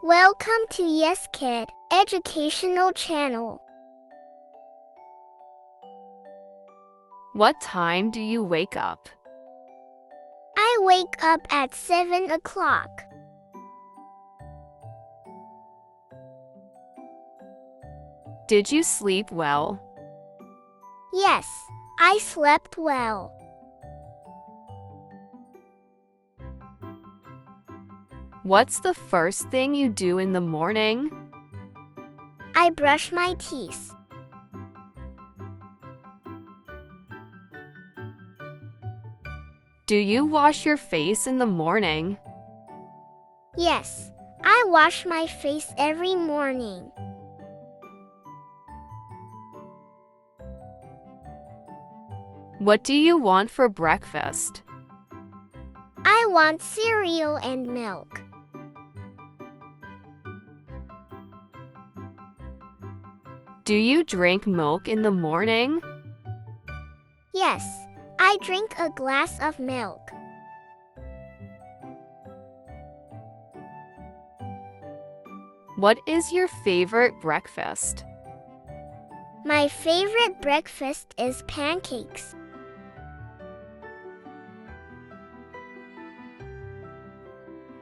Welcome to Yes Kid Educational Channel. What time do you wake up? I wake up at 7 o'clock. Did you sleep well? Yes, I slept well. What's the first thing you do in the morning? I brush my teeth. Do you wash your face in the morning? Yes, I wash my face every morning. What do you want for breakfast? I want cereal and milk. Do you drink milk in the morning? Yes, I drink a glass of milk. What is your favorite breakfast? My favorite breakfast is pancakes.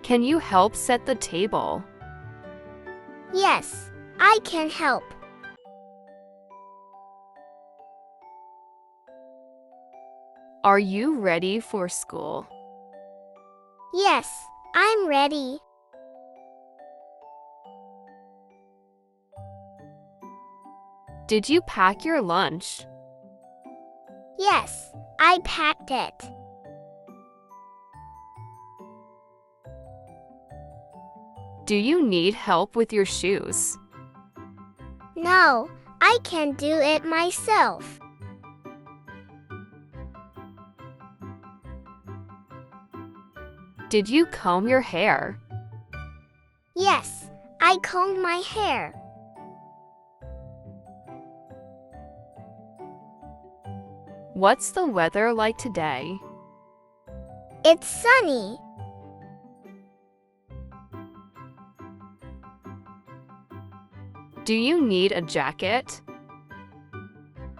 Can you help set the table? Yes, I can help. Are you ready for school? Yes, I'm ready. Did you pack your lunch? Yes, I packed it. Do you need help with your shoes? No, I can do it myself. Did you comb your hair? Yes, I combed my hair. What's the weather like today? It's sunny. Do you need a jacket?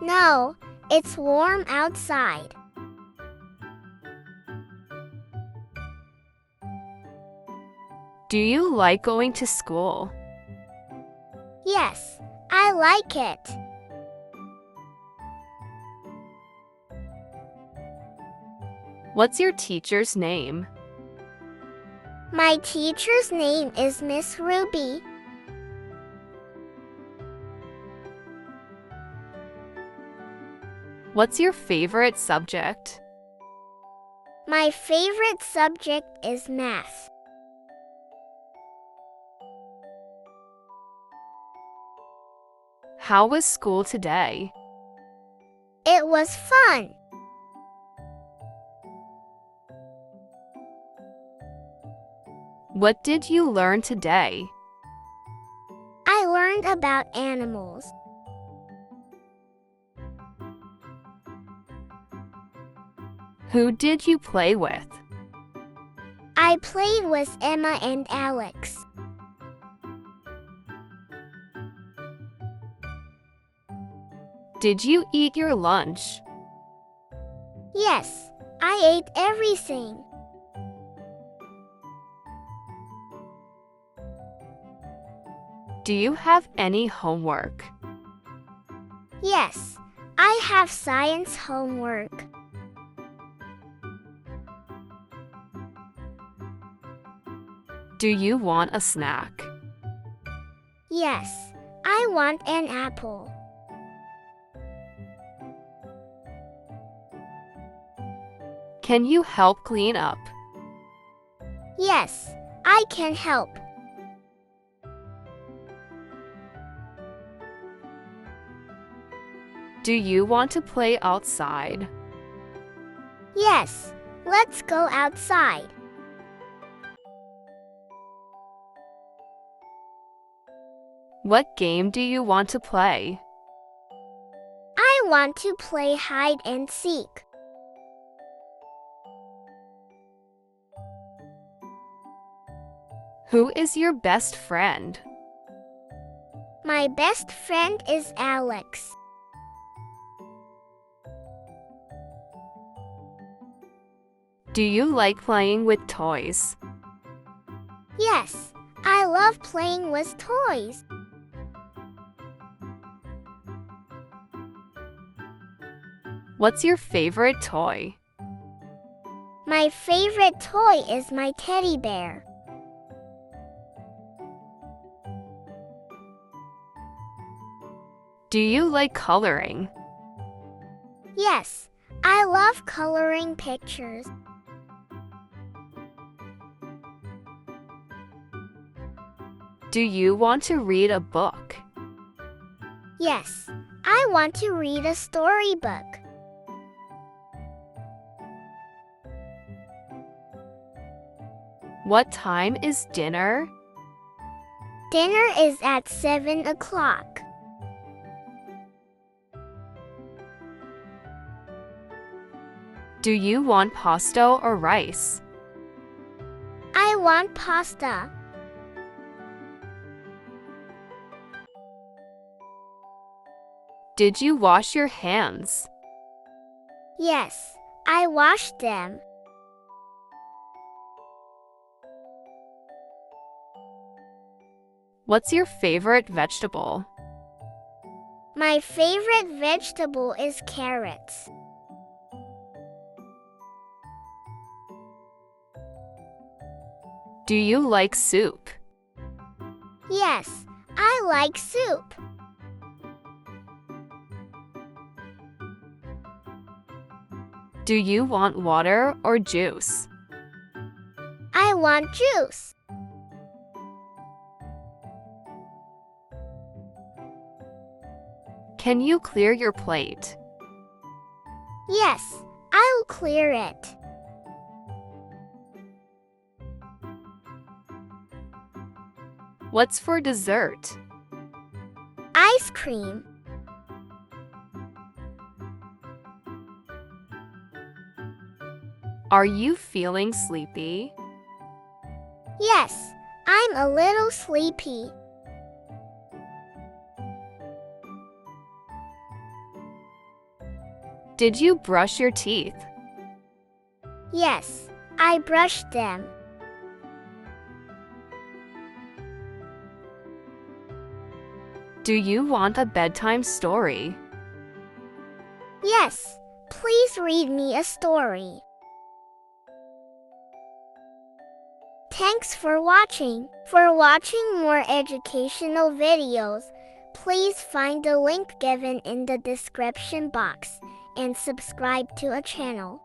No, it's warm outside. Do you like going to school? Yes, I like it. What's your teacher's name? My teacher's name is Miss Ruby. What's your favorite subject? My favorite subject is math. How was school today? It was fun. What did you learn today? I learned about animals. Who did you play with? I played with Emma and Alex. Did you eat your lunch? Yes, I ate everything. Do you have any homework? Yes, I have science homework. Do you want a snack? Yes, I want an apple. Can you help clean up? Yes, I can help. Do you want to play outside? Yes, let's go outside. What game do you want to play? I want to play hide and seek. Who is your best friend? My best friend is Alex. Do you like playing with toys? Yes, I love playing with toys. What's your favorite toy? My favorite toy is my teddy bear. Do you like coloring? Yes, I love coloring pictures. Do you want to read a book? Yes, I want to read a storybook. What time is dinner? Dinner is at 7 o'clock. Do you want pasta or rice? I want pasta. Did you wash your hands? Yes, I washed them. What's your favorite vegetable? My favorite vegetable is carrots. Do you like soup? Yes, I like soup. Do you want water or juice? I want juice. Can you clear your plate? Yes, I'll clear it. What's for dessert? Ice cream. Are you feeling sleepy? Yes, I'm a little sleepy. Did you brush your teeth? Yes, I brushed them. Do you want a bedtime story? Yes, please read me a story. Thanks for watching. For watching more educational videos, please find the link given in the description box and subscribe to our channel.